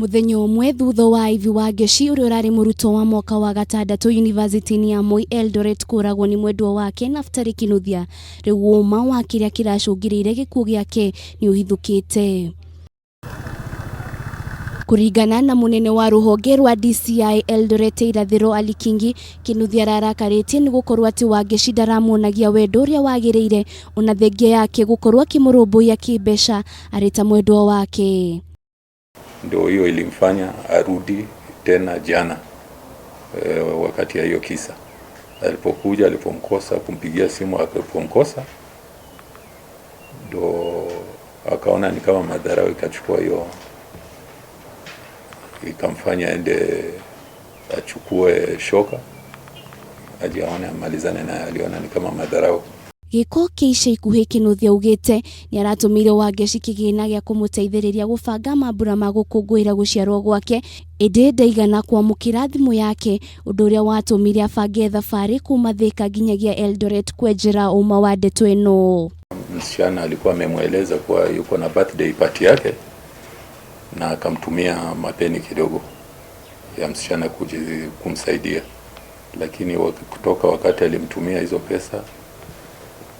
Muthenyo umwe thutha wa Ivy Wangeci uria urari muruto wa mwaka wa gatandatu University ya Moi Eldoret kuragwo ni mwendwa wake Naftali Kinuthia, riu uma wa kiria kiracungiriire gikuo giake ni uhithukite. Kuringana na munene wa ruhonge rwa DCI Eldoret irathiro Ali Kingi, Kinuthia ararakaritie ni gukorwo ati Wangeci ndaramuonagia wendo uria wagiriire ona thengia yake gukorwo akimurumbuia kibeca arita mwendwa wake. Ndio hiyo ilimfanya arudi tena jana wakati ya hiyo kisa. Alipokuja, alipomkosa, kumpigia simu alipomkosa, ndio akaona ni kama madharau ikachukua hiyo, ikamfanya ende achukue shoka aje aone amalizane naye. Aliona ni kama madharau. Giko kiica ikuhi Kinuthia ugite ni aratumire Wangeci kigina gia kumuteithiriria gubanga mambura ma gukungwira guciarwo gwake, indi ndaigana kwamukira thimu yake, undu uria watumire abange thabari kuma Thika nginyagia Eldoret kwenjera uma wa ndeto ino. Msichana alikuwa amemweleza kuwa yuko na birthday party yake na akamtumia mapeni kidogo ya msichana kumsaidia, lakini kutoka wakati alimtumia hizo pesa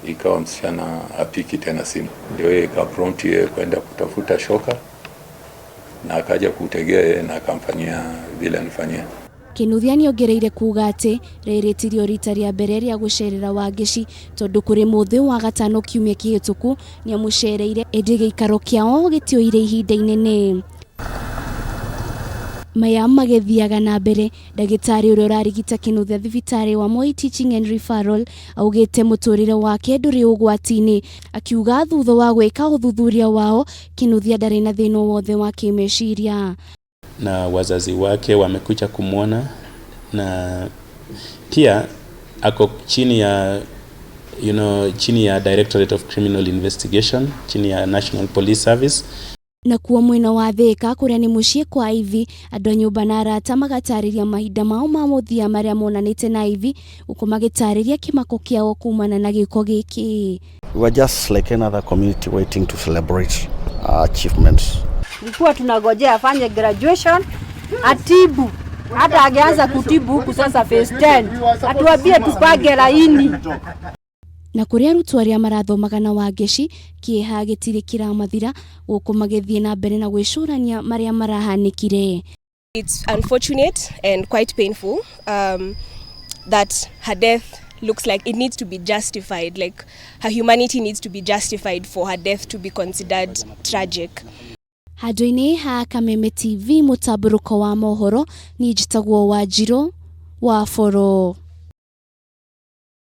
ikawa msichana apiki tena simu. Ndio yeye ikaprompt yeye kwenda kutafuta shoka na akaja kutegea yeye na akamfanyia vile anifanyia. Kinuthia ni ongereire kuga ati riritirio rita ria mbere ria gucerera Wangeci tondu kuri muthi wa gatano kiumia kihituku ni amucereire indi giikaro kiao gitioire ihinda inene. Maya magithiaga na mbere, ndagitari uria urarigita Kinuthia thibitari wa Moi Teaching and Referral augite muturire wake nduri ugwatini, akiuga thutha wa gwika uthuthuria wao Kinuthia ndari na thina wothe wa kimeciria. Na wazazi wake wamekuja kumwona na pia ako chini ya chini ya Directorate of Criminal Investigation, chini ya National Police Service. Na kuwa mwena wa Thika kuria ni mucii kwa Ivy, andu a nyumba na arata magatariria mahinda mao ma muthia maria monanite na Ivy, uko magitariria kimako kiao kumana na giko giki. We were just like another community waiting to celebrate our achievements. Nilikuwa tunagojea afanye graduation, atibu. Hata angeanza kutibu huku sasa phase 10. Atuambie tupange laini. Na kuria arutwo aria marathomaga na Wangeci kieha gitiri kiramathira guku magithie na mbere na gwicurania maria marahanikire. It's unfortunate and quite painful that her death looks like it needs to be justified, like her humanity needs to be justified for her death to be considered tragic. Handũ-inĩ ha Kameme TV, mũtamburuko wa mohoro, ni njitagwo Wanjiru wa Foro.